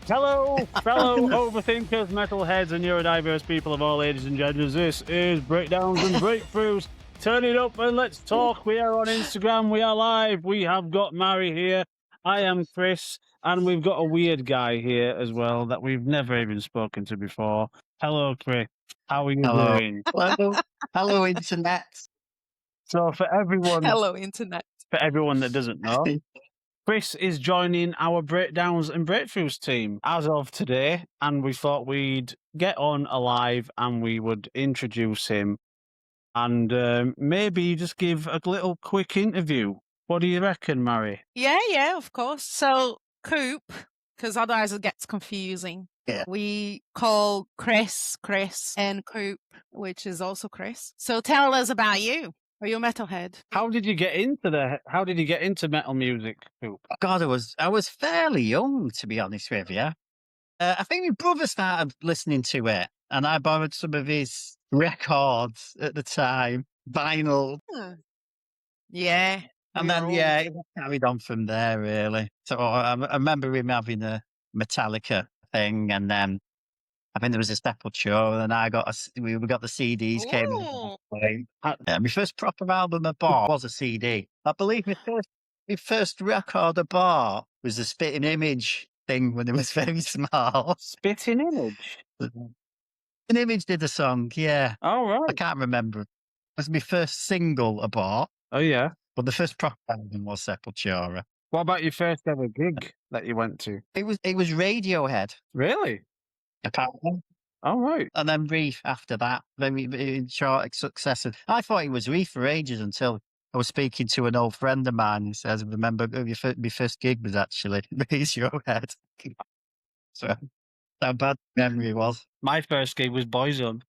Hello, fellow overthinkers, metalheads, and neurodiverse people of all ages and genders. This is Breakdowns and Breakthroughs. Turn it up and let's talk. We are on Instagram. We are live. We have got Mary here. I am Chris, and we've got a weird guy here as well that we've never even spoken to before. Hello, Chris. How are you doing? Hello, Internet. So for everyone Internet. that doesn't know, Chris is joining our Breakdowns and Breakthroughs team as of today, and we thought we'd get on alive and we would introduce him and maybe just give a little quick interview. What do you reckon, Mary? Yeah, of course. So, Coop, because otherwise it gets confusing. Yeah. We call Chris, and Coop, which is also Chris. So tell us about you. Are you a metalhead? How did you get into metal music, Coop? God, I was fairly young, to be honest with you. I think my brother started listening to it, and I borrowed some of his records at the time, vinyl, Yeah. and then it carried on from there. Really. So I remember him having a Metallica thing, and then I think there was a Sepultura, and we got the CDs came in. My first proper album I bought was a CD. I believe my first record I bought was the Spitting Image thing when it was very small. Spitting Image? An Image did a song, yeah. Oh, right. I can't remember. It was my first single I bought. Oh, yeah. But the first proper album was Sepultura. What about your first ever gig that you went to? It was Radiohead. Really? Apparently. Oh, right. And then Reef after that, very short succession. I thought it was Reef for ages until I was speaking to an old friend of mine who says, remember, my first gig was actually Radiohead. So, how bad memory was. My first gig was Boyzone.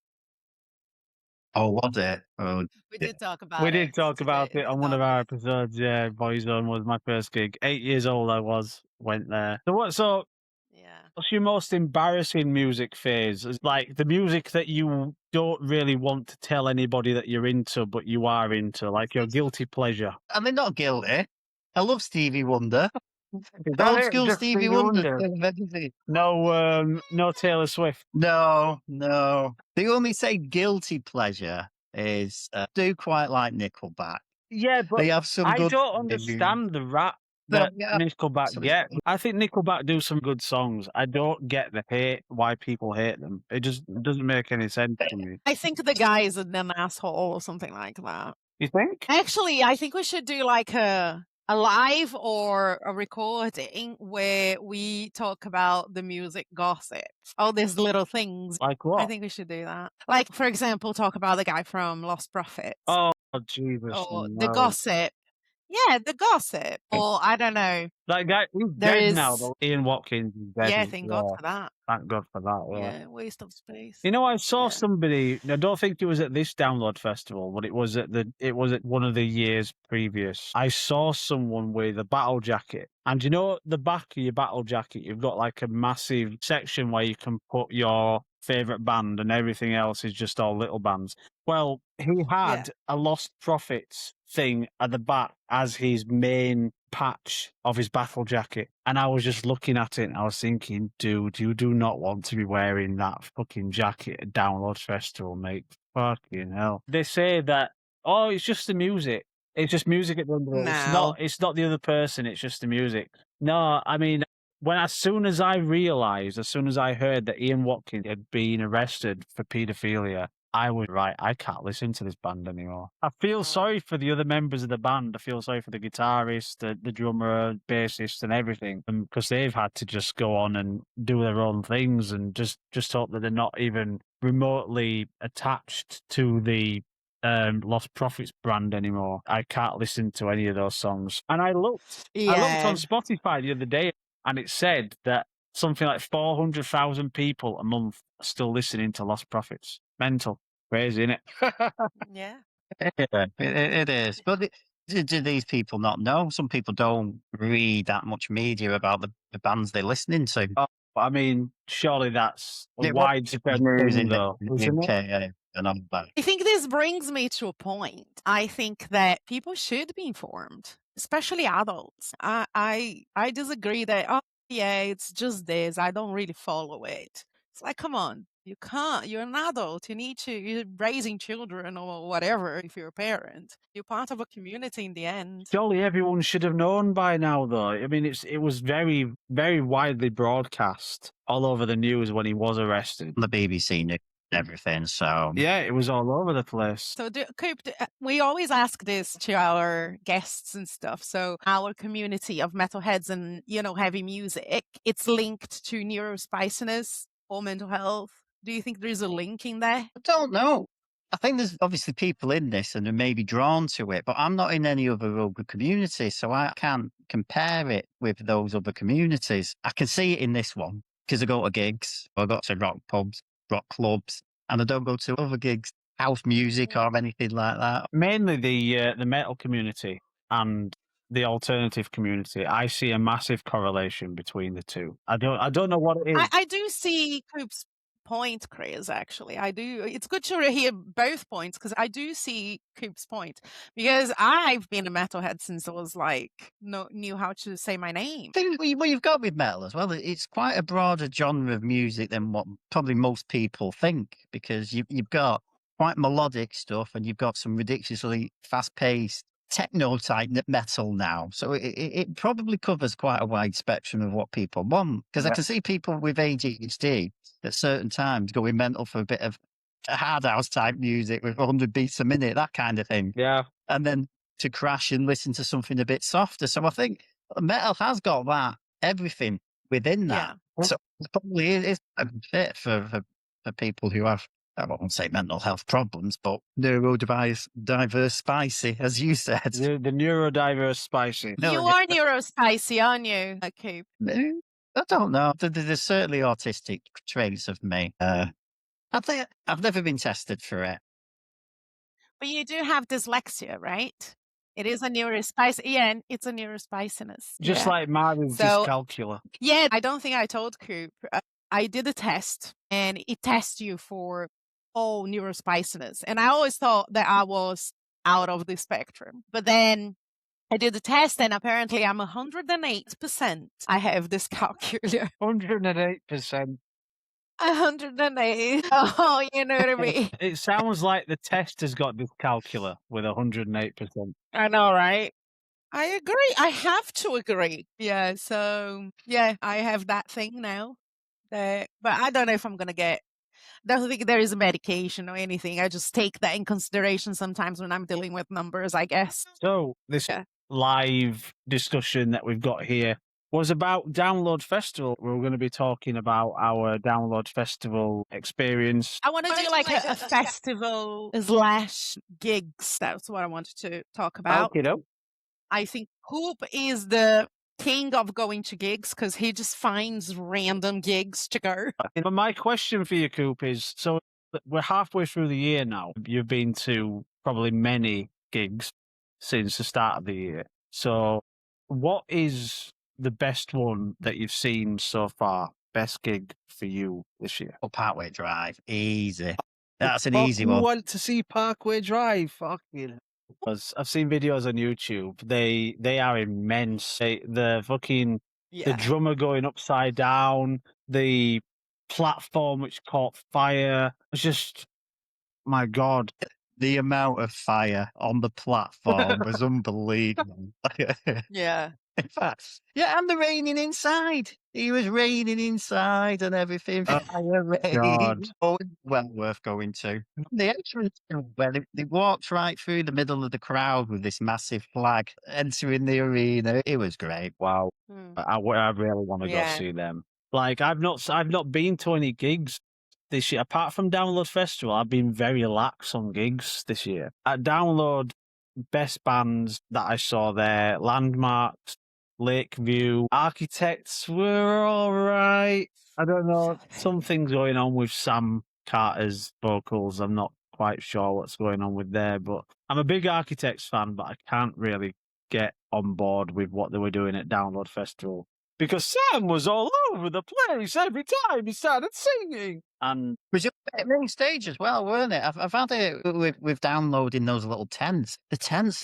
Oh, was it? Oh, we did talk about it. We did talk about it on one of our episodes. Yeah, Boyzone was my first gig. 8 years old I went there. So what's your most embarrassing music phase? It's like the music that you don't really want to tell anybody that you're into, but you are into, like your guilty pleasure. I mean, not guilty. I love Stevie Wonder. Old school Stevie Wonder. No Taylor Swift. No. The only say guilty pleasure is I do quite like Nickelback. Yeah, but they have some I good don't understand the rap that Nickelback get. I think Nickelback do some good songs. I don't get the hate, why people hate them. It just doesn't make any sense to me. I think the guy is an asshole or something like that. You think? Actually, I think we should do like a live or a recording where we talk about the music gossip, all these little things. Like what? I think we should do that. Like, for example, talk about the guy from Lostprophets. Oh, Jesus. Or the gossip. Yeah, the gossip. Or, I don't know. That guy, he's dead now, though. Ian Watkins is dead. Yeah, thank God for that. Thank God for that, yeah. Waste of space. You know, I saw somebody, I don't think it was at this download festival, but it was at one of the years previous. I saw someone with a battle jacket. And you know, the back of your battle jacket, you've got like a massive section where you can put your favourite band and everything else is just all little bands. Well, he had a Lostprophets thing at the back as his main patch of his battle jacket. And I was just looking at it and I was thinking, dude, you do not want to be wearing that fucking jacket at Download Festival, mate. Fucking hell. They say that, oh, it's just the music. It's just music at the end of it. No. It's not the other person, it's just the music. No, I mean, as soon as I heard that Ian Watkins had been arrested for paedophilia, I was right. I can't listen to this band anymore. I feel sorry for the other members of the band. I feel sorry for the guitarist, the drummer, bassist, and everything, because they've had to just go on and do their own things and just hope that they're not even remotely attached to the Lostprophets brand anymore. I can't listen to any of those songs. And I looked on Spotify the other day, and it said that something like 400,000 people a month are still listening to Lostprophets. Mental. Crazy, isn't it? Yeah. It is. But do these people not know? Some people don't read that much media about the bands they're listening to. Oh, I mean, surely that's widespread news in the UK. I think this brings me to a point. I think that people should be informed, especially adults. I disagree that Yeah, it's just this. I don't really follow it. It's like, come on, you can't. You're an adult. You're raising children or whatever if you're a parent. You're part of a community in the end. Surely everyone should have known by now, though. I mean, it was very, very widely broadcast all over the news when he was arrested. The BBC knew everything, so Yeah, it was all over the place. So, Coop, we always ask this to our guests and stuff. So, our community of metalheads and, heavy music, it's linked to neurospiciness or mental health. Do you think there's a link in there? I don't know. I think there's obviously people in this and are maybe drawn to it, but I'm not in any other community, so I can't compare it with those other communities. I can see it in this one because I go to gigs, I go to rock pubs, rock clubs, and I don't go to other gigs, house music or anything like that. Mainly the metal community and the alternative community. I see a massive correlation between the two. I don't know what it is. I do see Coop's point, Chris, actually. I do. It's good to hear both points because I do see Coop's point because I've been a metalhead since I was knew how to say my name. I think what you've got with metal as well, it's quite a broader genre of music than what probably most people think, because you've got quite melodic stuff and you've got some ridiculously fast-paced techno type metal now. So it probably covers quite a wide spectrum of what people want. Because I can see people with ADHD at certain times going mental for a bit of hard house type music with 100 beats a minute, that kind of thing. Yeah. And then to crash and listen to something a bit softer. So I think metal has got everything within that. Yeah. So it probably is a good fit for people who have, I won't say mental health problems, but neurodiverse spicy, as you said. The neurodiverse spicy. You are neurospicy, aren't you, Coop? I don't know. There's certainly autistic traits of me. I think I've never been tested for it. But you do have dyslexia, right? It is a neurospicy. Yeah, and it's a neurospiciness. Just like mine with dyscalculia. Yeah, I don't think I told Coop. I did a test, and it tests you for all neurospiciness. And I always thought that I was out of the spectrum. But then I did the test, and apparently I'm 108%. I have dyscalculia. 108%. 108. Oh, you know what I mean? It sounds like the test has got dyscalculia with 108%. I know, right? I agree. I have to agree. Yeah. So, yeah, I have that thing now. But I don't know if I'm going to get. I don't think there is a medication or anything. I just take that in consideration sometimes when I'm dealing with numbers, I guess. So, this live discussion that we've got here was about Download Festival. We're going to be talking about our Download Festival experience. I want to do like a festival / gigs. That's what I wanted to talk about. Okay, I think Coop is the king of going to gigs because he just finds random gigs to go. But my question for you, Coop, is, so we're halfway through the year now. You've been to probably many gigs since the start of the year. So what is the best one that you've seen so far? Best gig for you this year? Oh, Parkway Drive. Easy. That's an easy one. You want to see Parkway Drive? Fucking. I've seen videos on YouTube. They are immense. The drummer going upside down, the platform which caught fire. It's just, my God. The amount of fire on the platform was unbelievable. Yeah. In fact, yeah, and the raining inside. He was raining inside and everything. Fire rain. God. Oh, well worth going to. The entrance, where they walked right through the middle of the crowd with this massive flag entering the arena. It was great. Wow. I really want to go see them. Like, I've not been to any gigs this year. Apart from Download Festival, I've been very lax on gigs this year. At Download, best bands that I saw there, Landmarks, Lakeview, Architects were all right. I don't know. Something's going on with Sam Carter's vocals. I'm not quite sure what's going on with there, but I'm a big Architects fan, but I can't really get on board with what they were doing at Download Festival. because Sam was all over the place every time he started singing. And Was it at main stage as well, weren't it? I've had it with downloading those little tents. The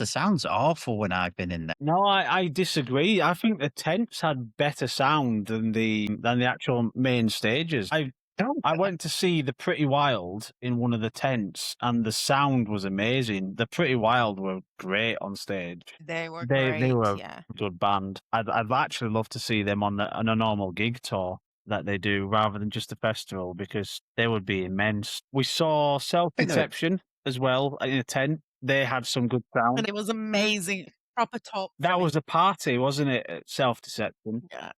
sound's awful when I've been in there. no, I disagree. I think the tents had better sound than the actual main stages. I went to see the Pretty Wild in one of the tents, and the sound was amazing. The Pretty Wild were great on stage. They were They great. were Yeah. a good band. I'd actually love to see them on a normal gig tour that they do rather than just a festival, because they would be immense. We saw Self-Deception as well in a tent. They had some good sound. And it was amazing. Proper top. for That me. was a party, wasn't it? At Self-Deception. Yeah.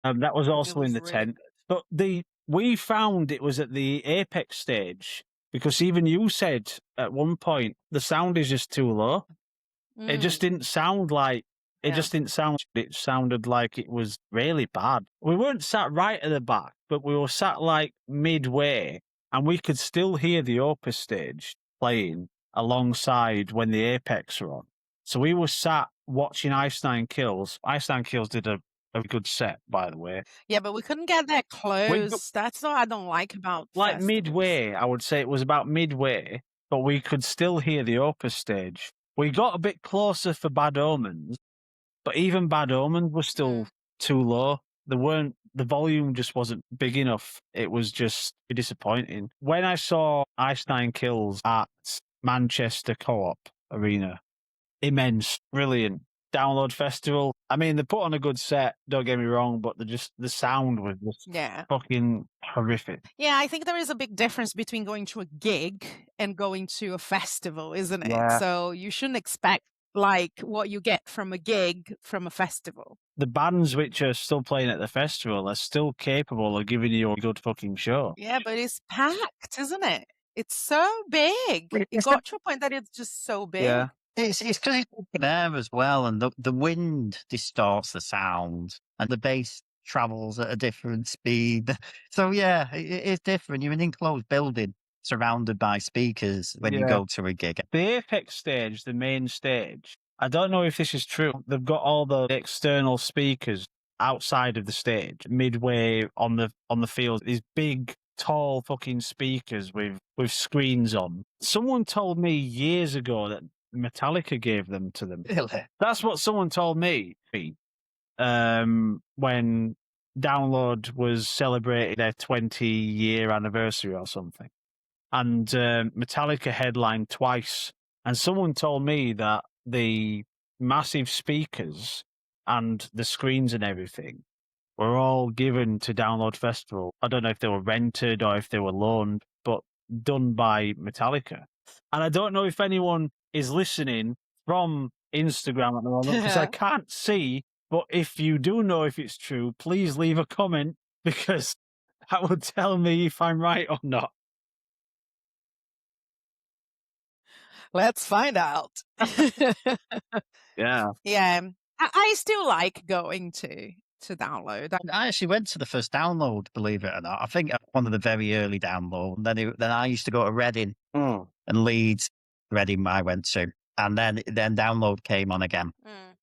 That was It also in was the really tent. good. But we found it was at the apex stage, because even you said at one point the sound is just too low. It just didn't sound like it Yeah. just didn't sound. It sounded like it was really bad. We weren't sat right at the back, but we were sat like midway, and we could still hear the Opus stage playing alongside when the Apex were on. So we were sat watching Ice Nine Kills. Ice Nine Kills did a good set, by the way. Yeah, but we couldn't get that close. That's what I don't like about Like festivals. midway, I would say it was about midway, but we could still hear the Opus stage. We got a bit closer for Bad Omens, but even Bad Omens was still too low. The volume just wasn't big enough. It was just disappointing. When I saw Ice Nine Kills at Manchester Co-op Arena, immense, brilliant. Download Festival. I mean, they put on a good set, don't get me wrong, but the sound was just Yeah. fucking horrific. Yeah, I think there is a big difference between going to a gig and going to a festival, isn't it? Yeah. So you shouldn't expect like what you get from a gig from a festival. The bands which are still playing at the festival are still capable of giving you a good fucking show. Yeah, but it's packed, isn't it? It's so big. It got to a point that it's just so big. Yeah. It's because it's open air as well, and the wind distorts the sound, and the bass travels at a different speed. So yeah, it is different. You're in an enclosed building surrounded by speakers when you Yeah. go to a gig. The Apex stage, the main stage, I don't know if this is true. They've got all the external speakers outside of the stage, midway on the field. These big, tall fucking speakers with screens on. Someone told me years ago that Metallica gave them to them. Really? That's what someone told me. When Download was celebrating their 20-year anniversary or something, and Metallica headlined twice, and someone told me that the massive speakers and the screens and everything were all given to Download Festival. I don't know if they were rented or if they were loaned, but done by Metallica. And I don't know if anyone is listening from Instagram at the moment, because I can't see. But if you do know if it's true, please leave a comment, because that would tell me if I'm right or not. Let's find out. Yeah. Yeah. I still like going to Download. I actually went to the first Download, believe it or not. I think one of the very early Download. Then I used to go to Reading and Leeds. Reading I went to, and then Download came on again.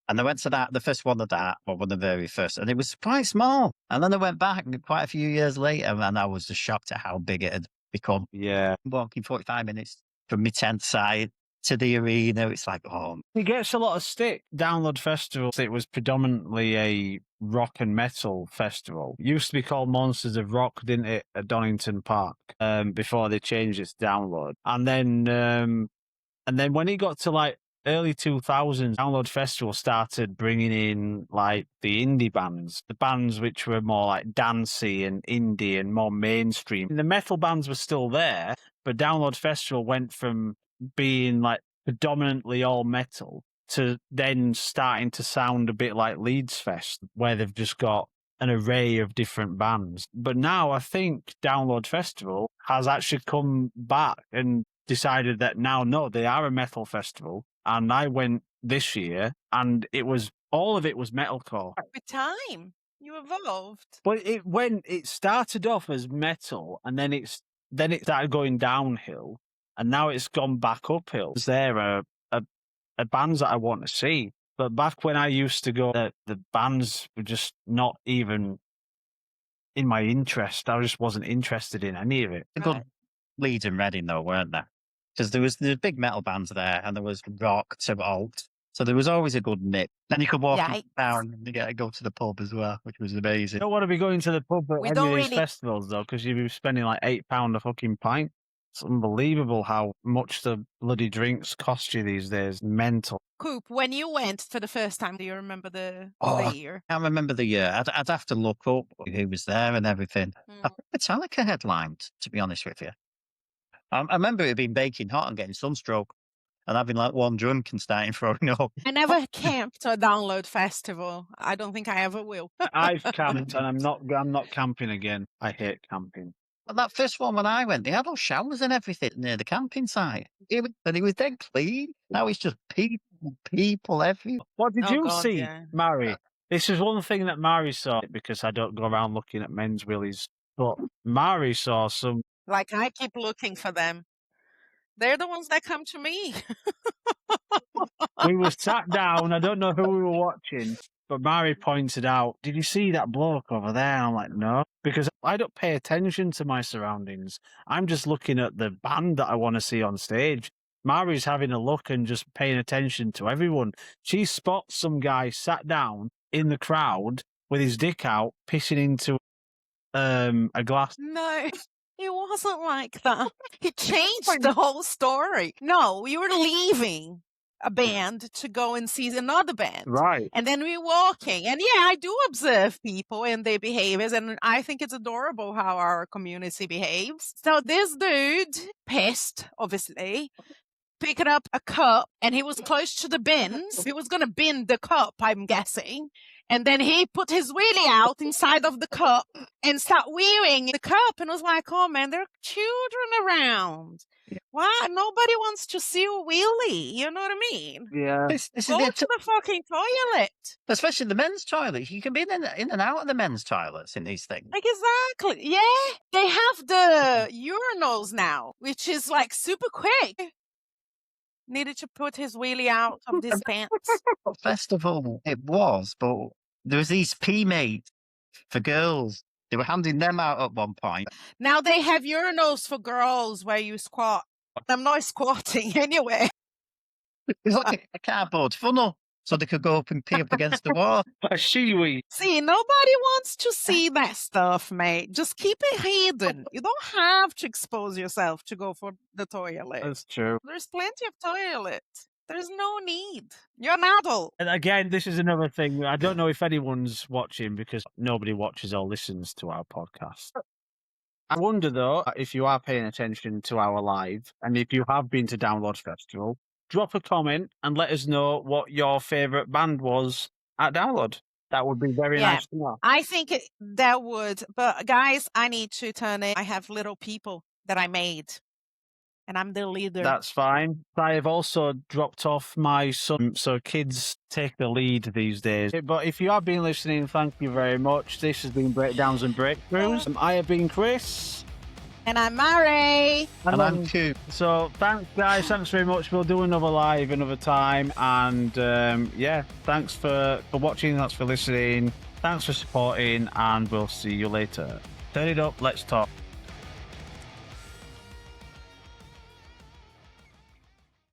And I went to the first one of that, or one of the very first, and it was quite small. And then I went back quite a few years later, and I was just shocked at how big it had become. Yeah. Walking 45 minutes from my tent side to the arena, it's like, oh. It gets a lot of stick. Download Festival, it was predominantly a rock and metal festival. It used to be called Monsters of Rock, didn't it, at Donington Park, before they changed it to Download. And then when it got to like early 2000s, Download Festival started bringing in like the indie bands, the bands which were more like dancey and indie and more mainstream. The metal bands were still there, but Download Festival went from being like predominantly all metal to then starting to sound a bit like Leeds Fest, where they've just got an array of different bands. But now I think Download Festival has actually come back and decided that now, no, they are a metal festival. And I went this year, and all of it was metalcore. With time, you evolved. But it started off as metal, and then it started going downhill, and now it's gone back uphill. There are bands that I want to see. But back when I used to go, the bands were just not even in my interest. I just wasn't interested in any of it. A good Leeds and Reading, though, weren't there? Because there was big metal bands there, and there was rock to alt. So there was always a good mix. Then you could walk down and go to the pub as well, which was amazing. You don't want to be going to the pub at We any don't of these really- festivals, though, because you'd be spending like £8 a fucking pint. It's unbelievable how much the bloody drinks cost you these days. Mental. Coop, when you went for the first time, do you remember the year? I can't remember the year. I'd have to look up who was there and everything. I think Metallica headlined, to be honest with you. I remember it being baking hot and getting sunstroke and having like one drunk and starting throwing up. I never camped to a download festival. I don't think I ever will. I've camped and I'm not camping again. I hate camping. But that first one when I went, they had all showers and everything near the camping site. And it was dead clean. Now it's just people everywhere. What did you God, see, yeah. Mary? This is one thing that Mary saw, because I don't go around looking at men's willies. But Mary saw some. Like, I keep looking for them. They're the ones that come to me. We were sat down. I don't know who we were watching, but Mary pointed out, "Did you see that bloke over there?" And I'm like, "No," because I don't pay attention to my surroundings. I'm just looking at the band that I want to see on stage. Mary's having a look and just paying attention to everyone. She spots some guy sat down in the crowd with his dick out, pissing into a glass. No, it wasn't like that. He changed the whole story. No, you were leaving a band to go and see another band. Right. And then we're walking. And yeah, I do observe people and their behaviors. And I think it's adorable how our community behaves. So this dude, pissed, obviously, picked up a cup and he was close to the bins. He was going to bin the cup, I'm guessing. And then he put his wheelie out inside of the cup and started wearing the cup. And I was like, oh man, there are children around. Why? Nobody wants to see a wheelie. You know what I mean? Yeah. This is Go it. to the fucking toilet. Especially the men's toilets. You can be in and out of the men's toilets in these things. Like, exactly. Yeah. They have the urinals now, which is like super quick. Needed to put his wheelie out of his pants. What festival it was, but there was these P-mates for girls. They were handing them out at one point. Now they have urinals for girls where you squat. I'm not squatting anyway. It's like a cardboard funnel, so they could go up and pee up against the wall. A shiwi. See, nobody wants to see that stuff, mate. Just keep it hidden. You don't have to expose yourself to go for the toilet. That's true. There's plenty of toilets. There's no need. You're an adult. And again, this is another thing. I don't know if anyone's watching because nobody watches or listens to our podcast. I wonder, though, if you are paying attention to our live and if you have been to Download Festival, drop a comment and let us know what your favourite band was at Download. That would be very nice to know. I think that would. But guys, I need to turn it. I have little people that I made. And I'm the leader. That's fine. I have also dropped off my son, so kids take the lead these days. But if you have been listening, thank you very much. This has been Breakdowns and Breakthroughs. I have been Chris. And I'm Mary. And I'm Coop. So thanks, guys. Thanks very much. We'll do another live another time. And yeah, thanks for watching. Thanks for listening. Thanks for supporting. And we'll see you later. Turn it up. Let's talk.